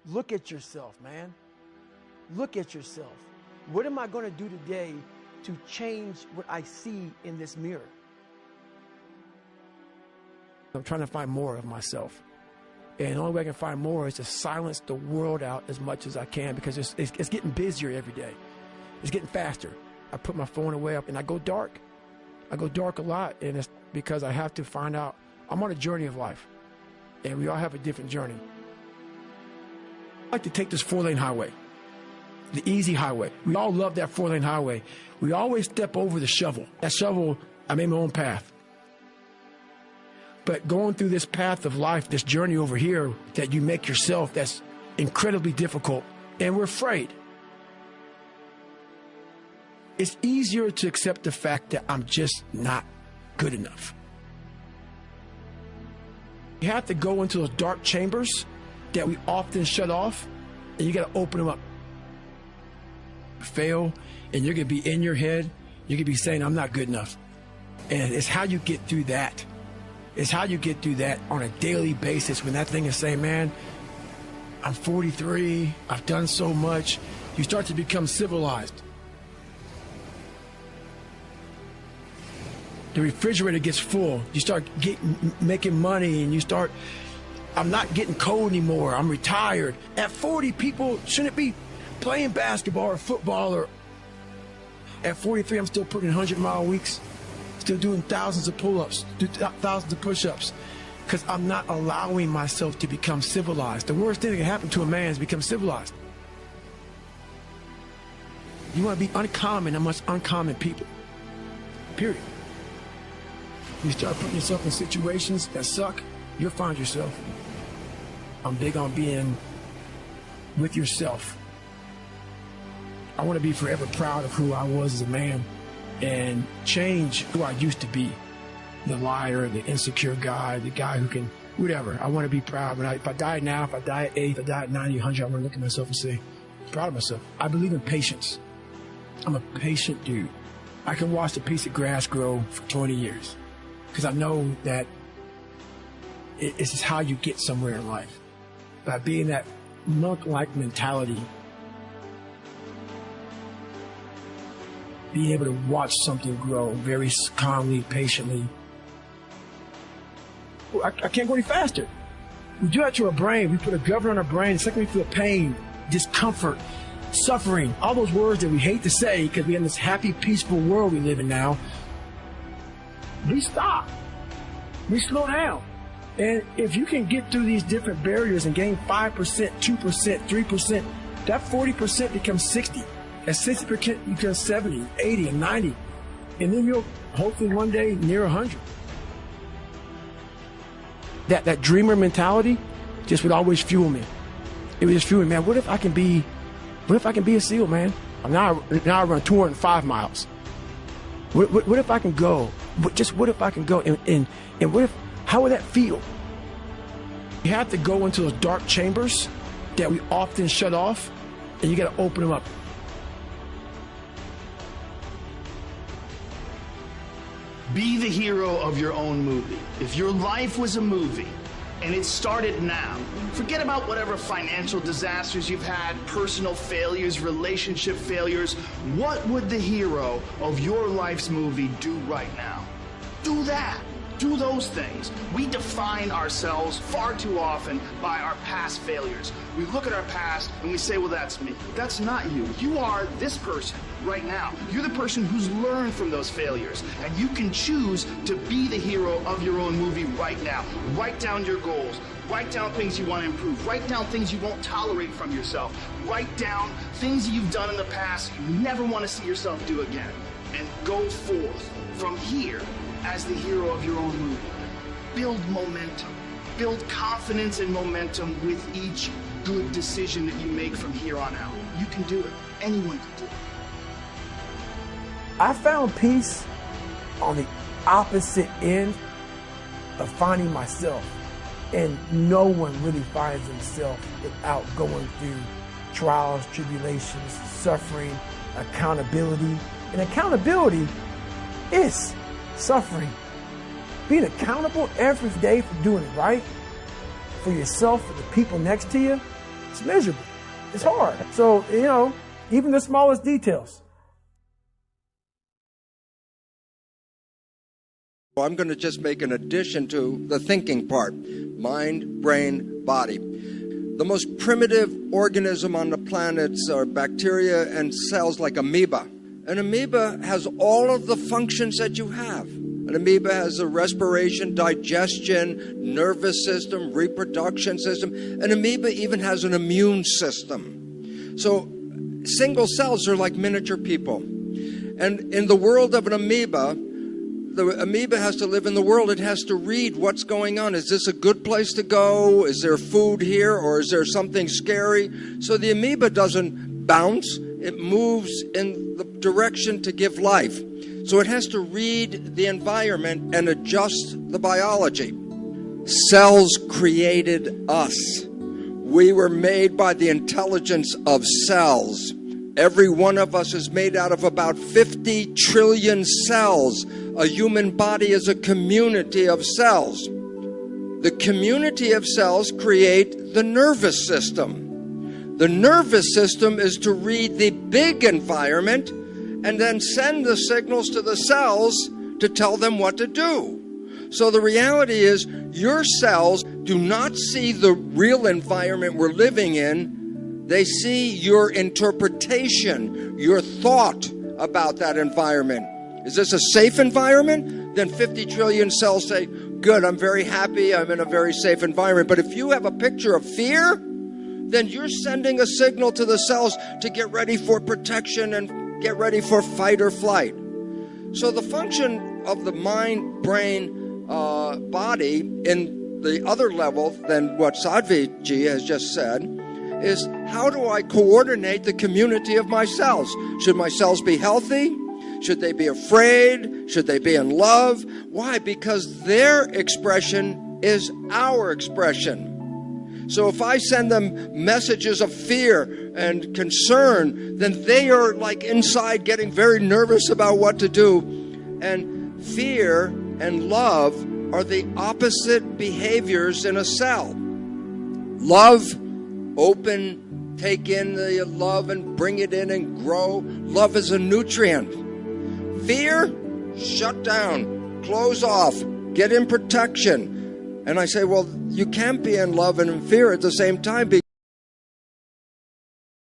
Look at yourself, man. Look at yourself. What am I going to do today to change what I see in this mirror? I'm trying to find more of myself. And the only way I can find more is to silence the world out as much as I can, because it's getting busier every day. It's getting faster. I put my phone away up and I go dark. I go dark a lot, and it's because I have to find out. I'm on a journey of life, and we all have a different journey. I like to take this 4-lane highway, the easy highway. We all love that 4-lane highway. We always step over the shovel. That shovel, I made my own path. But going through this path of life, this journey over here that you make yourself, that's incredibly difficult, and we're afraid. It's easier to accept the fact that I'm just not good enough. You have to go into those dark chambers that we often shut off, and you got to open them up. Fail, and you're going to be in your head. You're going to be saying, I'm not good enough. And it's how you get through that. It's how you get through that on a daily basis, when that thing is saying, man, I'm 43, I've done so much. You start to become civilized. The refrigerator gets full. You start making money, and you start, I'm not getting cold anymore. I'm retired. At 40, people shouldn't be playing basketball or football. Or at 43, I'm still putting 100-mile weeks, still doing thousands of pull-ups, thousands of push-ups, because I'm not allowing myself to become civilized. The worst thing that can happen to a man is become civilized. You want to be uncommon amongst uncommon people, period. You start putting yourself in situations that suck, you'll find yourself. I'm big on being with yourself. I want to be forever proud of who I was as a man and change who I used to be. The liar, the insecure guy, the guy who can, whatever. I want to be proud. If I die now, if I die at 8, if I die at 90, 100, I want to look at myself and say, I'm proud of myself. I believe in patience. I'm a patient dude. I can watch a piece of grass grow for 20 years. Because I know that it's just how you get somewhere in life. By being that monk-like mentality, being able to watch something grow very calmly, patiently. I can't go any faster. We do that to our brain. We put a governor on our brain. The second we feel pain, discomfort, suffering, all those words that we hate to say because we're in this happy, peaceful world we live in now, we stop. We slow down. And if you can get through these different barriers and gain 5%, 2%, 3%, that 40% becomes 60. At 60%, you become 70, 80, and 90. And then you'll hopefully one day near 100. That dreamer mentality just would always fuel me. It would just fuel me, man. What if I can be a SEAL, man? Now I run 205 miles. What if I can go? What if I can go? And what if, how would that feel? You have to go into those dark chambers that we often shut off, and you got to open them up. Be the hero of your own movie. If your life was a movie and it started now, forget about whatever financial disasters you've had, personal failures, relationship failures. What would the hero of your life's movie do right now? Do that. Do those things. We define ourselves far too often by our past failures. We look at our past and we say, well, that's me. That's not you. You are this person right now. You're the person who's learned from those failures. And you can choose to be the hero of your own movie right now. Write down your goals. Write down things you want to improve. Write down things you won't tolerate from yourself. Write down things you've done in the past you never want to see yourself do again. And go forth from here as the hero of your own movie. Build momentum. Build confidence and momentum with each good decision that you make from here on out. You can do it. Anyone can do it. I found peace on the opposite end of finding myself. And no one really finds himself without going through trials, tribulations, suffering, accountability. And accountability is suffering. Being accountable every day for doing it right, for yourself, for the people next to you, It's miserable. It's hard. So, even the smallest details. I'm going to just make an addition to the thinking part. Mind, brain, body. The most primitive organism on the planet are bacteria and cells like amoeba. An amoeba has all of the functions that you have. An amoeba has a respiration, digestion, nervous system, reproduction system. An amoeba even has an immune system. So single cells are like miniature people. And in the world of an amoeba, the amoeba has to live in the world. It has to read what's going on. Is this a good place to go? Is there food here, or is there something scary? So the amoeba doesn't bounce. It moves in the direction to give life. So it has to read the environment and adjust the biology. Cells created us. We were made by the intelligence of cells. Every one of us is made out of about 50 trillion cells. A human body is a community of cells. The community of cells create the nervous system. The nervous system is to read the big environment and then send the signals to the cells to tell them what to do. So the reality is, your cells do not see the real environment we're living in. They see your interpretation, your thought about that environment. Is this a safe environment? Then 50 trillion cells say, good, I'm very happy, I'm in a very safe environment. But if you have a picture of fear, then you're sending a signal to the cells to get ready for protection and get ready for fight or flight. So the function of the mind, brain, body in the other level than what Sadhviji has just said is, how do I coordinate the community of my cells? Should my cells be healthy? Should they be afraid? Should they be in love? Why? Because their expression is our expression. So if I send them messages of fear and concern, then they are like inside getting very nervous about what to do. And fear and love are the opposite behaviors in a cell. Love, open, take in the love and bring it in and grow. Love is a nutrient. Fear, shut down, close off, get in protection. And I say, well, you can't be in love and in fear at the same time.